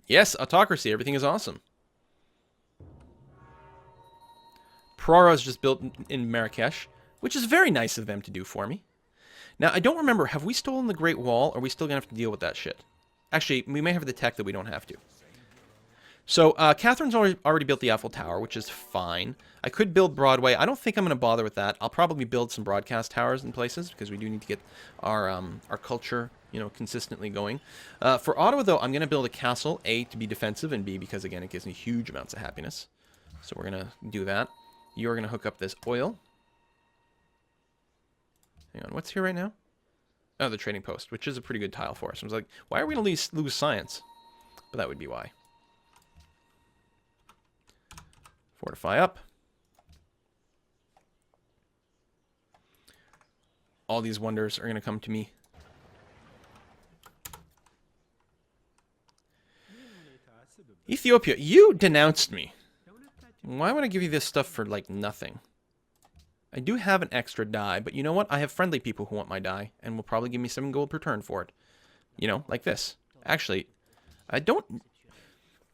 Yes, autocracy. Everything is awesome. Prora is just built in Marrakech, which is very nice of them to do for me. Now, I don't remember, have we stolen the Great Wall, or are we still going to have to deal with that shit? Actually, we may have the tech that we don't have to. So, Catherine's already built the Eiffel Tower, which is fine. I could build Broadway. I don't think I'm going to bother with that. I'll probably build some broadcast towers in places, because we do need to get our culture, you know, consistently going. For Ottawa, though, I'm going to build a castle, A, to be defensive, and B, because, again, it gives me huge amounts of happiness. So we're going to do that. You're going to hook up this oil. Hang on, what's here right now? Oh, the trading post, which is a pretty good tile for us. I was like, why are we going to lose science? But that would be why. Fortify up. All these wonders are going to come to me. Ethiopia, you denounced me. Why would I give you this stuff for, like, nothing? I do have an extra die, but you know what? I have friendly people who want my die, and will probably give me 7 gold per turn for it. You know, like this. Actually, I don't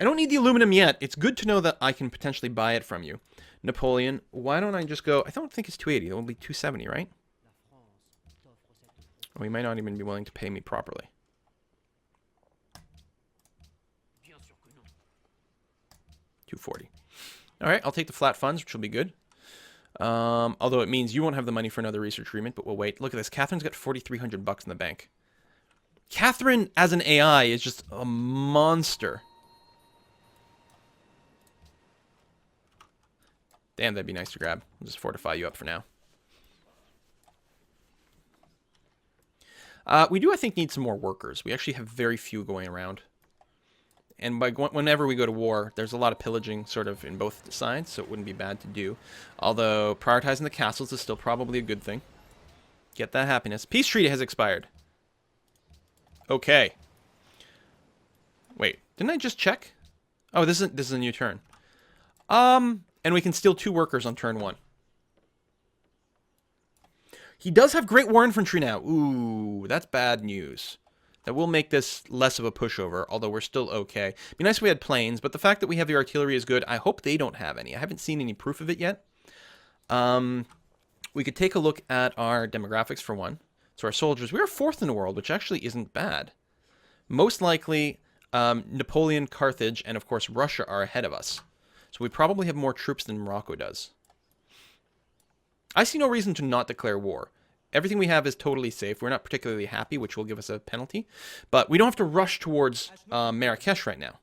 need the aluminum yet. It's good to know that I can potentially buy it from you. Napoleon, why don't I just go... I don't think it's 280. It will be 270, right? Well, he might not even be willing to pay me properly. 240. Alright, I'll take the flat funds, which will be good. Although it means you won't have the money for another research agreement, but we'll wait. Look at this. Catherine's got 4,300 bucks in the bank. Catherine, as an AI, is just a monster. Damn, that'd be nice to grab. I'll just fortify you up for now. We do, I think, need some more workers. We actually have very few going around. And whenever we go to war, there's a lot of pillaging sort of in both sides, so it wouldn't be bad to do. Although, prioritizing the castles is still probably a good thing. Get that happiness. Peace treaty has expired. Okay. Wait, didn't I just check? Oh, this is a new turn. And we can steal 2 workers on turn 1. He does have Great War Infantry now. Ooh, that's bad news. That will make this less of a pushover, although we're still okay. It'd be nice if we had planes, but the fact that we have the artillery is good. I hope they don't have any. I haven't seen any proof of it yet. We could take a look at our demographics for one. So our soldiers, we are 4th in the world, which actually isn't bad. Most likely, Napoleon, Carthage, and of course Russia are ahead of us. So we probably have more troops than Morocco does. I see no reason to not declare war. Everything we have is totally safe. We're not particularly happy, which will give us a penalty. But we don't have to rush towards Marrakech right now.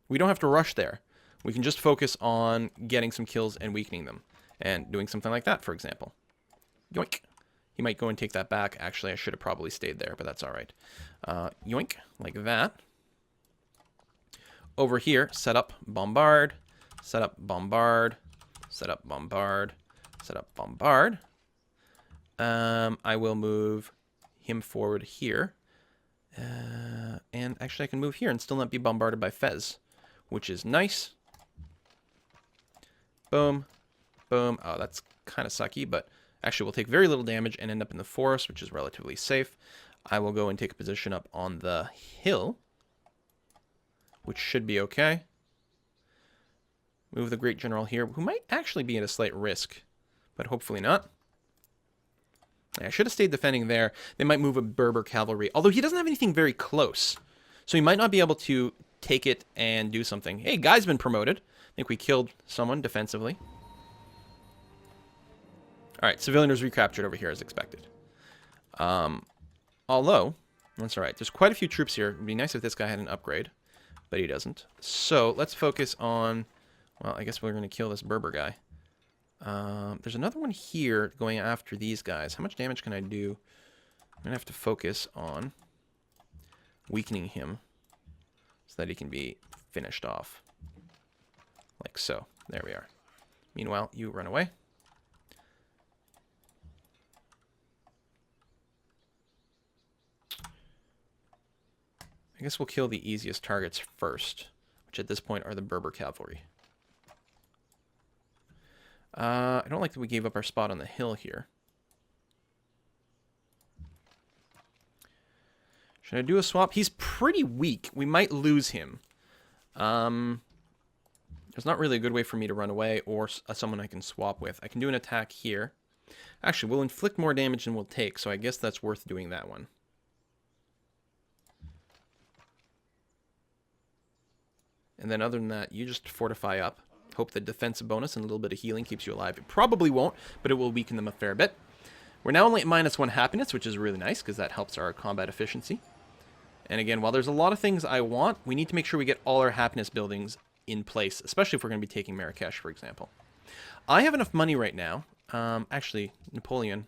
We don't have to rush there. We can just focus on getting some kills and weakening them. And doing something like that, for example. Yoink. He might go and take that back. Actually, I should have probably stayed there, but that's all right. Yoink. Like that. Over here, set up, bombard. Set up, bombard. Set up, bombard. Set up, bombard. I will move him forward here. And actually I can move here and still not be bombarded by Fez, which is nice. Boom. Boom. Oh, that's kind of sucky, but actually we'll take very little damage and end up in the forest, which is relatively safe. I will go and take a position up on the hill, which should be okay. Move the Great General here, who might actually be at a slight risk, but hopefully not. I should have stayed defending there. They might move a Berber cavalry, although he doesn't have anything very close. So he might not be able to take it and do something. Hey, guy's been promoted. I think we killed someone defensively. Alright, civilian was recaptured over here as expected. Although, that's alright. There's quite a few troops here. It would be nice if this guy had an upgrade, but he doesn't. So let's focus on... Well, I guess we're going to kill this Berber guy. There's another one here going after these guys. How much damage can I do? I'm going to have to focus on weakening him so that he can be finished off. Like so. There we are. Meanwhile, you run away. I guess we'll kill the easiest targets first, which at this point are the Berber cavalry. I don't like that we gave up our spot on the hill here. Should I do a swap? He's pretty weak. We might lose him. There's not really a good way for me to run away or someone I can swap with. I can do an attack here. Actually, we'll inflict more damage than we'll take, so I guess that's worth doing that one. And then other than that, you just fortify up. Hope the defensive bonus and a little bit of healing keeps you alive. It probably won't, but it will weaken them a fair bit. We're now only at -1 happiness, which is really nice because that helps our combat efficiency. And again, while there's a lot of things I want, we need to make sure we get all our happiness buildings in place, especially if we're going to be taking Marrakech, for example. I have enough money right now. Actually, Napoleon,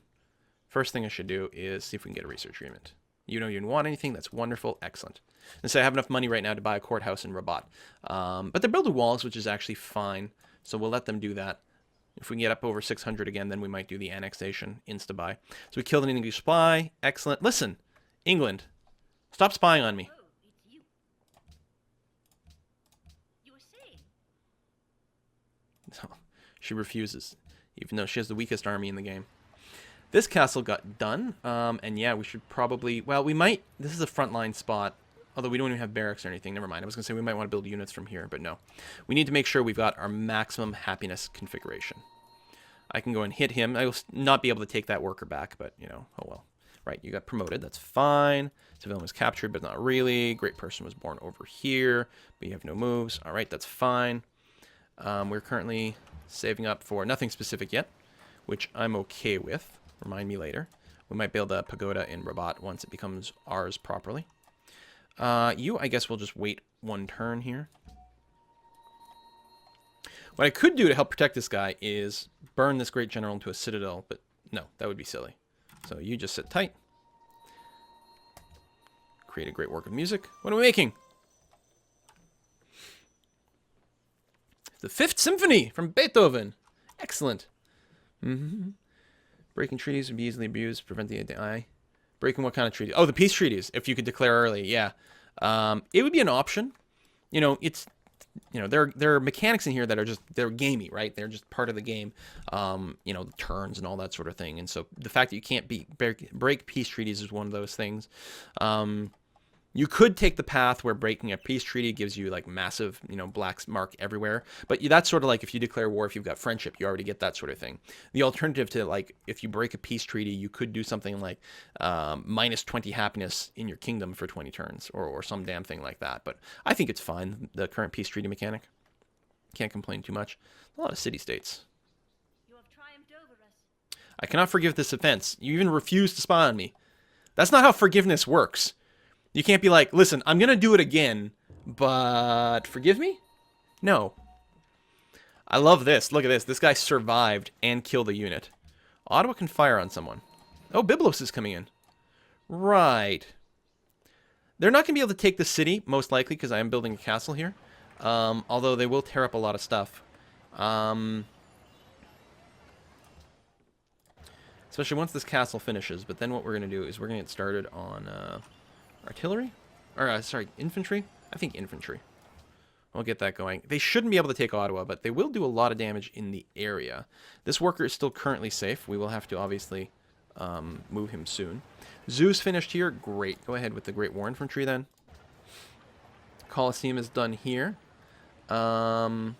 first thing I should do is see if we can get a research agreement. You know you didn't want anything. That's wonderful. Excellent. And so I have enough money right now to buy a courthouse in Rabat. But they're building walls, which is actually fine. So we'll let them do that. If we can get up over 600 again, then we might do the annexation insta-buy. So we killed an English spy. Excellent. Listen, England, stop spying on me. Oh, it's you. You were saying? No, she refuses, even though she has the weakest army in the game. This castle got done, and yeah, we should probably, well, we might, this is a frontline spot, although we don't even have barracks or anything, never mind. I was going to say we might want to build units from here, but no. We need to make sure we've got our maximum happiness configuration. I can go and hit him. I will not be able to take that worker back, but, you know, oh well. Right, you got promoted, that's fine. Civilian was captured, but not really. Great person was born over here, but you have no moves. All right, that's fine. We're currently saving up for nothing specific yet, which I'm okay with. Remind me later. We might build a pagoda in Rabat once it becomes ours properly. You, I guess we'll just wait one turn here. What I could do to help protect this guy is burn this great general into a citadel, but no, that would be silly. So you just sit tight. Create a great work of music. What are we making? The Fifth Symphony from Beethoven. Excellent. Breaking treaties would be easily abused, preventing the eye. Breaking what kind of treaties? Oh, the peace treaties, if you could declare early, yeah. It would be an option. You know, it's, you know, there are mechanics in here that are just, they're gamey, right? They're just part of the game. You know, the turns and all that sort of thing. And so the fact that you can't break peace treaties is one of those things. You could take the path where breaking a peace treaty gives you like massive, you know, black mark everywhere. But that's sort of like if you declare war, if you've got friendship, you already get that sort of thing. The alternative to like, if you break a peace treaty, you could do something like -20 happiness in your kingdom for 20 turns or some damn thing like that. But I think it's fine, the current peace treaty mechanic. Can't complain too much. A lot of city-states. You have triumphed over us. I cannot forgive this offense. You even refuse to spy on me. That's not how forgiveness works. You can't be like, listen, I'm going to do it again, but forgive me? No. I love this. Look at this. This guy survived and killed a unit. Ottawa can fire on someone. Oh, Byblos is coming in. Right. They're not going to be able to take the city, most likely, because I am building a castle here. Although they will tear up a lot of stuff. Especially once this castle finishes. But then what we're going to do is we're going to get started on artillery? Or, sorry, infantry? I think infantry. We'll get that going. They shouldn't be able to take Ottawa, but they will do a lot of damage in the area. This worker is still currently safe. We will have to, obviously, move him soon. Zoo's finished here. Great. Go ahead with the Great War Infantry, then. Colosseum is done here. Probably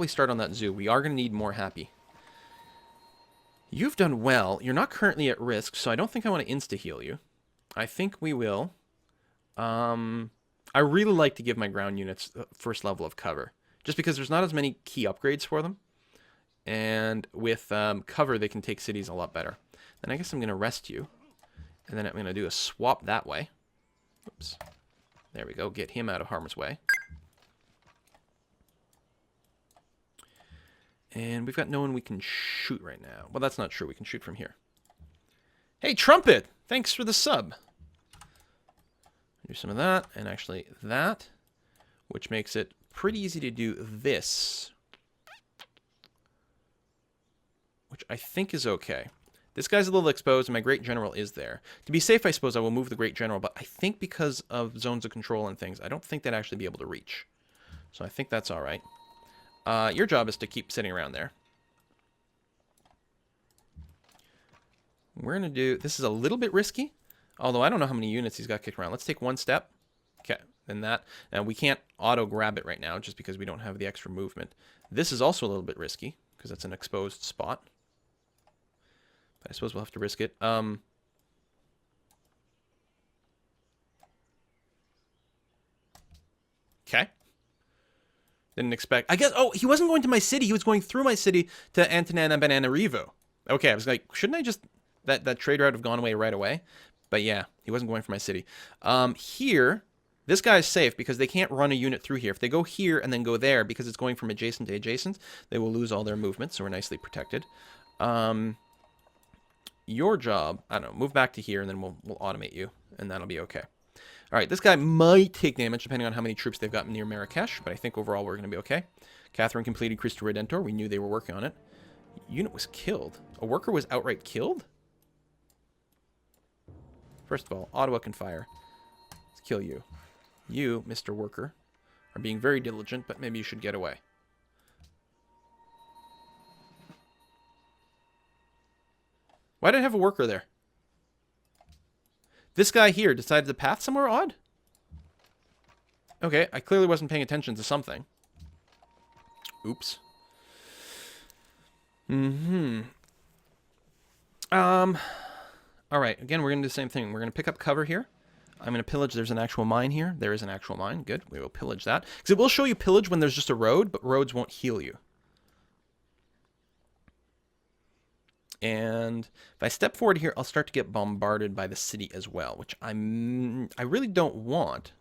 start on that zoo. We are going to need more happy. You've done well. You're not currently at risk, so I don't think I want to insta-heal you. I think we will. I really like to give my ground units the first level of cover, just because there's not as many key upgrades for them. And with cover, they can take cities a lot better. Then I guess I'm going to rest you. And then I'm going to do a swap that way. Oops. There we go. Get him out of harm's way. And we've got no one we can shoot right now. Well, that's not true. We can shoot from here. Hey, Trumpet! Thanks for the sub. Do some of that, and actually that, which makes it pretty easy to do this, which I think is okay. This guy's a little exposed, and my Great General is there. To be safe, I suppose I will move the Great General, but I think because of zones of control and things, I don't think they'd actually be able to reach. So I think that's all right. Your job is to keep sitting around there. We're going to do... This is a little bit risky. Although I don't know how many units he's got kicked around. Let's take one step. Okay, then that. And we can't auto-grab it right now just because we don't have the extra movement. This is also a little bit risky because it's an exposed spot. But I suppose we'll have to risk it. Okay. Didn't expect. I guess. Oh, he wasn't going to my city. He was going through my city to Antananarivo. Okay, I was like, shouldn't I just that trade route have gone away right away? But yeah, he wasn't going for my city. Here, this guy's safe because they can't run a unit through here. If they go here and then go there, because it's going from adjacent to adjacent, they will lose all their movement. So we're nicely protected. Your job, I don't know, move back to here and then we'll automate you, and that'll be okay. All right, this guy might take damage depending on how many troops they've got near Marrakech, but I think overall we're going to be okay. Catherine completed Cristo Redentor. We knew they were working on it. Unit was killed. A worker was outright killed? First of all, Ottawa can fire. Let's kill you. You, Mr. Worker, are being very diligent, but maybe you should get away. Why did I have a worker there? This guy here decided to path somewhere odd? Okay, I clearly wasn't paying attention to something. Oops. Alright, again, we're going to do the same thing. We're going to pick up cover here. I'm going to pillage. There's an actual mine here. There is an actual mine. Good. We will pillage that. Because it will show you pillage when there's just a road, but roads won't heal you. And if I step forward here, I'll start to get bombarded by the city as well, which I really don't want.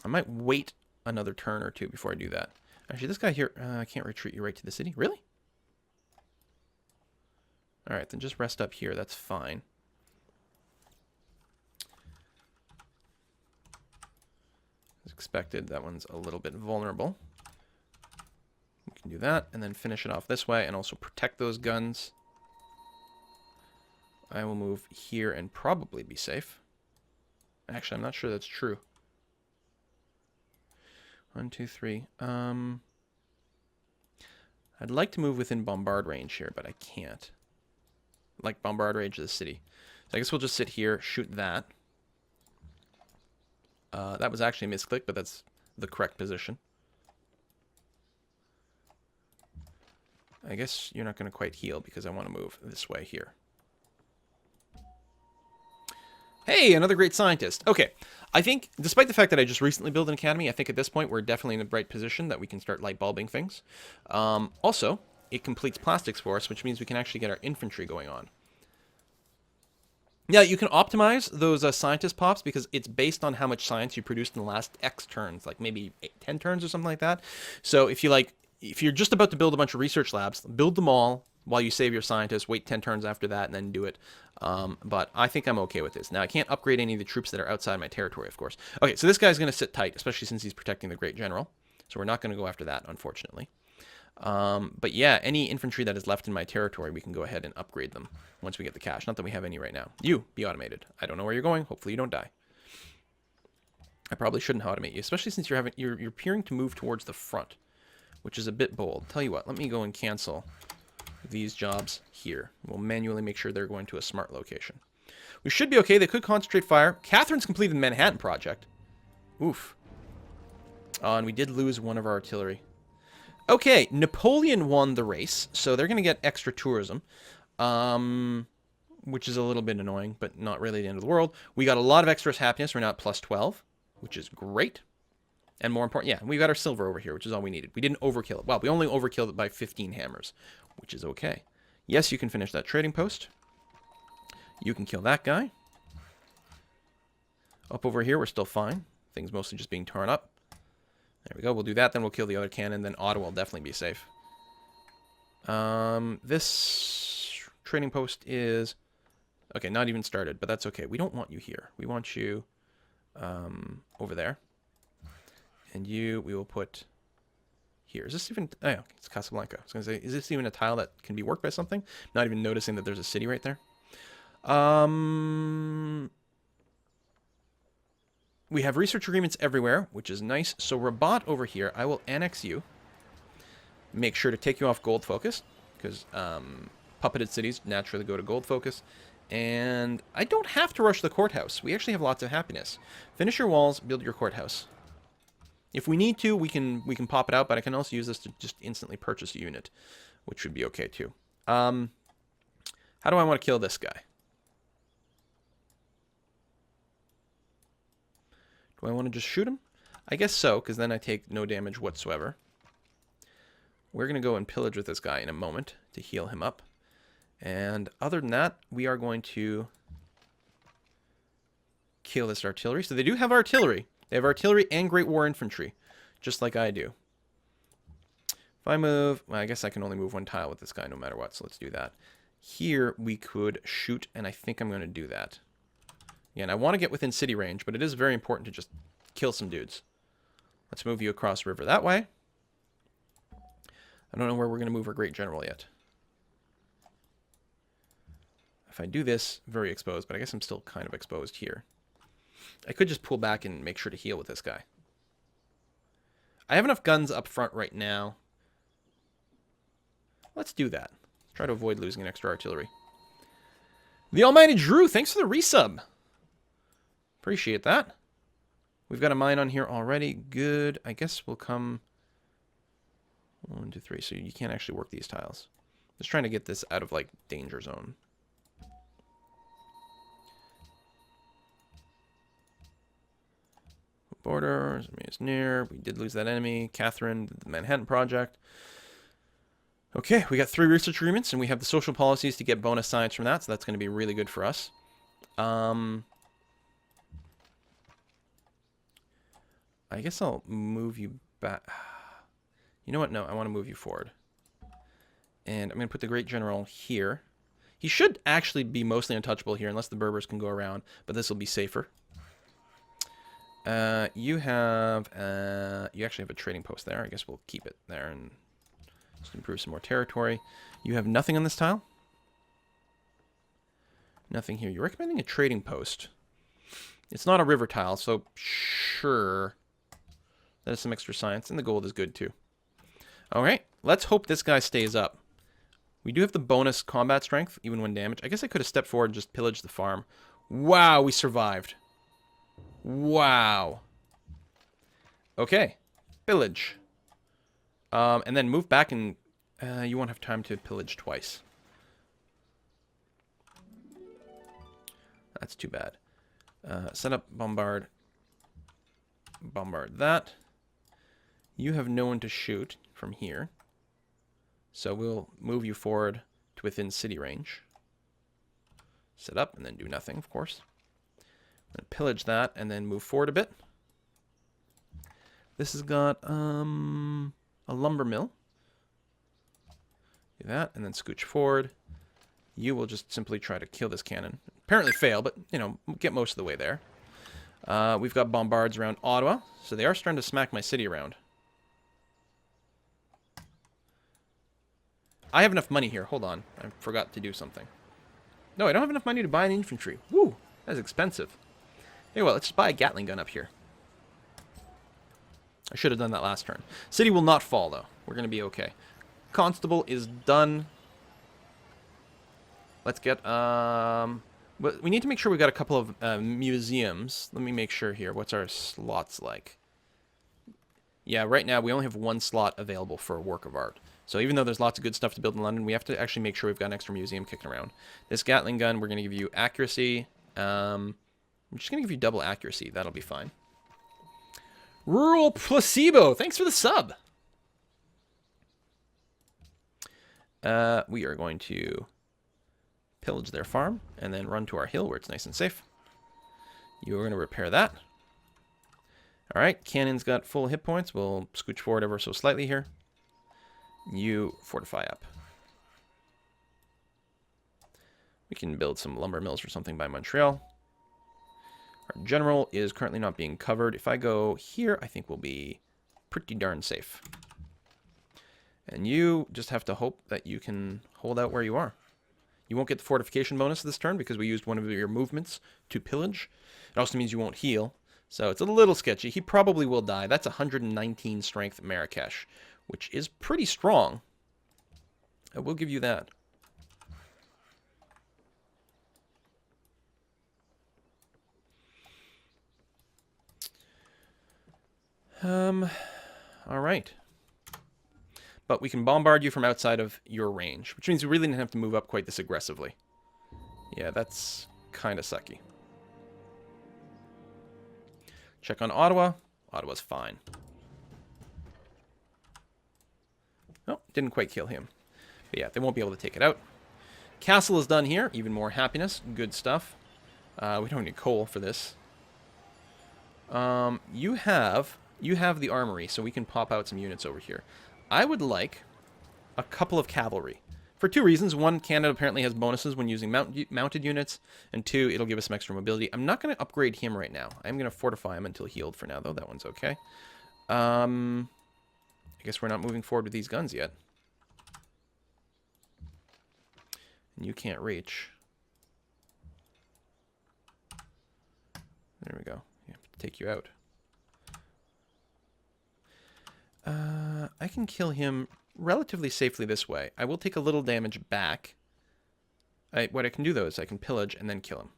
I might wait another turn or two before I do that. Actually, this guy here, I can't retreat you right to the city. Really? All right, then just rest up here. That's fine. As expected, that one's a little bit vulnerable. We can do that and then finish it off this way and also protect those guns. I will move here and probably be safe. Actually, I'm not sure that's true. 1, 2, 3. I'd like to move within bombard range here, but I can't. Like bombard range of the city. So I guess we'll just sit here, shoot that. That was actually a misclick, but that's the correct position. I guess you're not going to quite heal because I want to move this way here. Hey, another great scientist. Okay, I think, despite the fact that I just recently built an academy, I think at this point we're definitely in the right position that we can start light bulbing things. Also, it completes plastics for us, which means we can actually get our infantry going on. Yeah, you can optimize those scientist pops because it's based on how much science you produced in the last X turns, like maybe 10 turns or something like that. So if you're just about to build a bunch of research labs, build them all while you save your scientists, wait 10 turns after that, and then do it. But I think I'm okay with this. Now, I can't upgrade any of the troops that are outside my territory, of course. Okay, so this guy's going to sit tight, especially since he's protecting the Great General. So we're not going to go after that, unfortunately. But yeah, any infantry that is left in my territory, we can go ahead and upgrade them once we get the cash. Not that we have any right now. You, be automated. I don't know where you're going. Hopefully you don't die. I probably shouldn't automate you, especially since you're appearing to move towards the front, which is a bit bold. Tell you what, let me go and cancel these jobs here. We'll manually make sure they're going to a smart location. We should be okay. They could concentrate fire. Catherine's completed the Manhattan Project. Oof. And we did lose one of our artillery. Okay, Napoleon won the race, so they're going to get extra tourism, which is a little bit annoying, but not really the end of the world. We got a lot of extra happiness. We're now at plus 12, which is great. And more important, yeah, we got our silver over here, which is all we needed. We didn't overkill it. Well, we only overkilled it by 15 hammers, which is okay. Yes, you can finish that trading post. You can kill that guy. Up over here, we're still fine. Things mostly just being torn up. There we go. We'll do that, then we'll kill the other cannon, then Ottawa will definitely be safe. This trading post is... Okay, not even started, but that's okay. We don't want you here. We want you over there. And you, we will put here. Is this even... Oh, yeah, it's Casablanca. I was going to say, is this even a tile that can be worked by something? Not even noticing that there's a city right there. We have research agreements everywhere, which is nice. So Rabat over here, I will annex you. Make sure to take you off gold focus, because puppeted cities naturally go to gold focus. And I don't have to rush the courthouse. We actually have lots of happiness. Finish your walls, build your courthouse. If we need to, we can pop it out, but I can also use this to just instantly purchase a unit, which would be okay too. How do I want to kill this guy? Do I want to just shoot him? I guess so, because then I take no damage whatsoever. We're going to go and pillage with this guy in a moment to heal him up. And other than that, we are going to kill this artillery. So they do have artillery. They have artillery and Great War infantry, just like I do. If I move, well, I guess I can only move one tile with this guy no matter what, so let's do that. Here we could shoot, and I think I'm going to do that. Again, I want to get within city range, but it is very important to just kill some dudes. Let's move you across river that way. I don't know where we're going to move our Great General yet. If I do this, very exposed, but I guess I'm still kind of exposed here. I could just pull back and make sure to heal with this guy. I have enough guns up front right now. Let's do that. Try to avoid losing an extra artillery. The Almighty Drew, thanks for the resub. Appreciate that. We've got a mine on here already. Good. I guess we'll come 1, 2, 3. So you can't actually work these tiles. Just trying to get this out of, like, danger zone. Borders, is near. We did lose that enemy. Catherine, the Manhattan Project. Okay, we got 3 research agreements, and we have the social policies to get bonus science from that, so that's going to be really good for us. I guess I'll move you back. You know what? No, I want to move you forward. And I'm going to put the Great General here. He should actually be mostly untouchable here, unless the Berbers can go around, but this will be safer. You actually have a trading post there. I guess we'll keep it there and just improve some more territory. You have nothing on this tile? Nothing here. You're recommending a trading post. It's not a river tile, so sure. That is some extra science, and the gold is good too. Alright, let's hope this guy stays up. We do have the bonus combat strength, even when damaged. I guess I could have stepped forward and just pillaged the farm. Wow, we survived. Wow. Okay. Pillage. And then move back and you won't have time to pillage twice. That's too bad. Set up bombard. Bombard that. You have no one to shoot from here. So we'll move you forward to within city range. Set up and then do nothing, of course. I'm going to pillage that and then move forward a bit. This has got a lumber mill. Do that and then scooch forward. You will just simply try to kill this cannon. Apparently fail, but, you know, get most of the way there. We've got bombards around Ottawa, so they are starting to smack my city around. I have enough money here. Hold on. I forgot to do something. No, I don't have enough money to buy an infantry. Woo! That's expensive. Hey, well, let's just buy a Gatling gun up here. I should have done that last turn. City will not fall, though. We're going to be okay. Constable is done. Let's get... we need to make sure we've got a couple of museums. Let me make sure here. What's our slots like? Yeah, right now we only have 1 slot available for a work of art. So even though there's lots of good stuff to build in London, we have to actually make sure we've got an extra museum kicking around. This Gatling gun, we're going to give you accuracy. I'm just going to give you double accuracy. That'll be fine. Rural Placebo, thanks for the sub. We are going to pillage their farm and then run to our hill where it's nice and safe. You are going to repair that. All right, cannon's got full hit points. We'll scooch forward ever so slightly here. You fortify up. We can build some lumber mills or something by Montreal. Our general is currently not being covered. If I go here, I think we'll be pretty darn safe. And you just have to hope that you can hold out where you are. You won't get the fortification bonus this turn because we used one of your movements to pillage. It also means you won't heal. So it's a little sketchy. He probably will die. That's 119 strength Marrakech, which is pretty strong. I will give you that. All right. But we can bombard you from outside of your range, which means we really didn't have to move up quite this aggressively. Yeah, that's kind of sucky. Check on Ottawa. Ottawa's fine. Oh, didn't quite kill him. But yeah, they won't be able to take it out. Castle is done here. Even more happiness. Good stuff. We don't need coal for this. You have the armory, so we can pop out some units over here. I would like a couple of cavalry. For two reasons. One, Canada apparently has bonuses when using mounted units. And two, it'll give us some extra mobility. I'm not going to upgrade him right now. I'm going to fortify him until healed for now, though. That one's okay. I guess we're not moving forward with these guns yet. And you can't reach. There we go. Yeah, take you out. I can kill him relatively safely this way. I will take a little damage back. What I can do, though, is I can pillage and then kill him.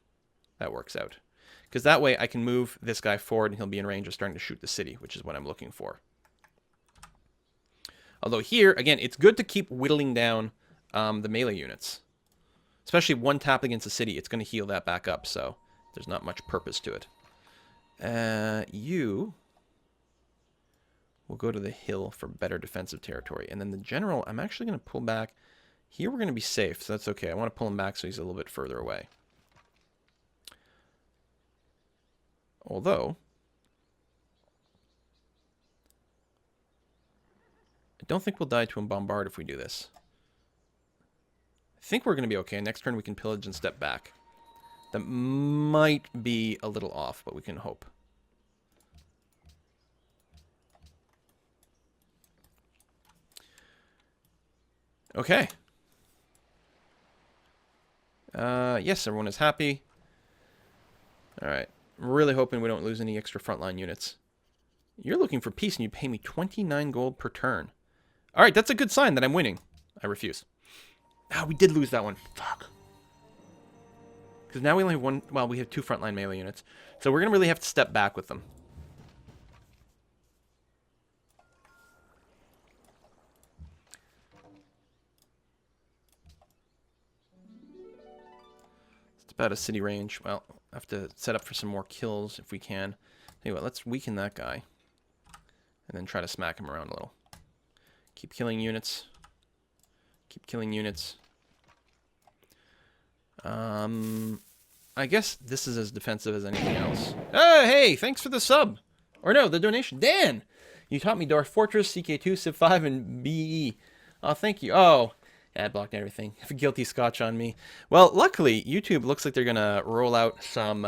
That works out. Because that way I can move this guy forward and he'll be in range of starting to shoot the city, which is what I'm looking for. Although here, again, it's good to keep whittling down the melee units. Especially one tap against the city, it's going to heal that back up, so there's not much purpose to it. You will go to the hill for better defensive territory. And then the general, I'm actually going to pull back. Here we're going to be safe, so that's okay. I want to pull him back so he's a little bit further away. Although, I don't think we'll die to a bombard if we do this. I think we're going to be okay. Next turn we can pillage and step back. That might be a little off, but we can hope. Okay. Yes, everyone is happy. Alright. I'm really hoping we don't lose any extra frontline units. You're looking for peace and you pay me 29 gold per turn. Alright, that's a good sign that I'm winning. I refuse. Ah, we did lose that one. Fuck. Because now we only have one... Well, we have two frontline melee units. So we're going to really have to step back with them. It's about a city range. Well, I have to set up for some more kills if we can. Tell you what, let's weaken that guy. And then try to smack him around a little. Keep killing units. Keep killing units. I guess this is as defensive as anything else. Oh, hey, thanks for the sub. Or no, the donation. Dan! You taught me Dwarf Fortress, CK2, Civ 5, and BE. Oh, thank you. Oh, ad blocked and everything. Have a guilty scotch on me. Well, luckily, YouTube looks like they're going to roll out some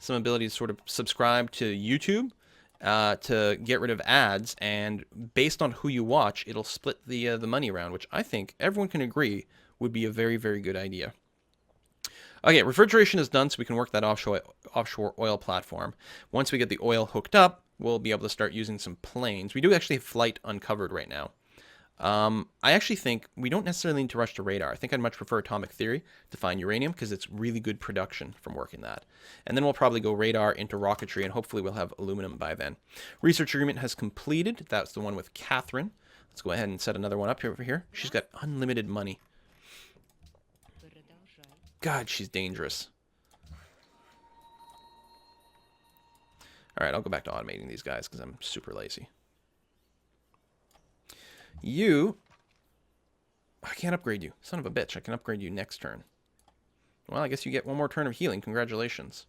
ability to sort of subscribe to YouTube to get rid of ads. And based on who you watch, it'll split the money around, which I think everyone can agree would be a very, very good idea. Okay, refrigeration is done, so we can work that offshore oil platform. Once we get the oil hooked up, we'll be able to start using some planes. We do actually have flight uncovered right now. I actually think we don't necessarily need to rush to radar. I think I'd much prefer atomic theory to find uranium because it's really good production from working that. And then we'll probably go radar into rocketry, and hopefully we'll have aluminum by then. Research agreement has completed. That's the one with Catherine. Let's go ahead and set another one up over here. She's got unlimited money. God, she's dangerous. Alright, I'll go back to automating these guys because I'm super lazy. You... I can't upgrade you. Son of a bitch, I can upgrade you next turn. Well, I guess you get one more turn of healing. Congratulations.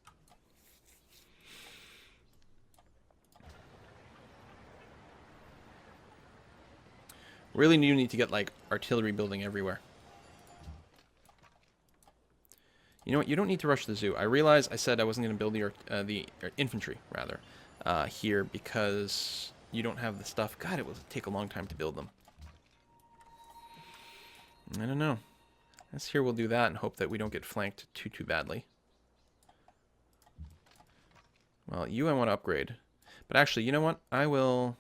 Really do need to get, like, artillery building everywhere. You know what? You don't need to rush the zoo. I realize I said I wasn't going to build the infantry, rather, here because you don't have the stuff. God, it will take a long time to build them. I don't know. I guess here we'll do that and hope that we don't get flanked too badly. Well, you I want to upgrade. But actually, you know what? I will...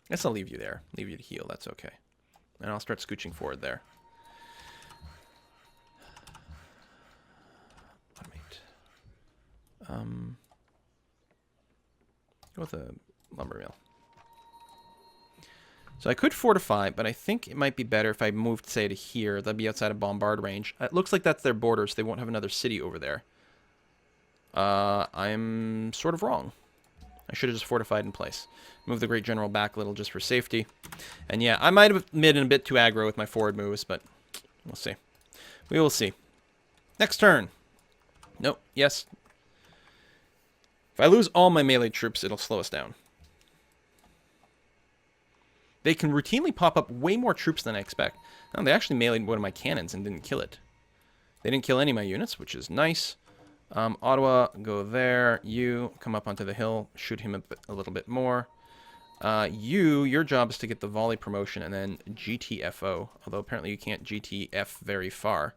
I guess I'll leave you there. Leave you to heal. That's okay. And I'll start scooching forward there. Go with a lumber mill. So I could fortify, but I think it might be better if I moved, say, to here. That'd be outside of bombard range. It looks like that's their border, so they won't have another city over there. I'm sort of wrong. I should have just fortified in place. Move the Great General back a little just for safety. And yeah, I might have been a bit too aggro with my forward moves, but we'll see. We will see. Next turn. Nope. Yes. If I lose all my melee troops, it'll slow us down. They can routinely pop up way more troops than I expect. Oh, they actually meleeed one of my cannons and didn't kill it. They didn't kill any of my units, which is nice. Ottawa, go there. You, come up onto the hill. Shoot him a little bit more. Your job is to get the volley promotion and then GTFO. Although apparently you can't GTF very far.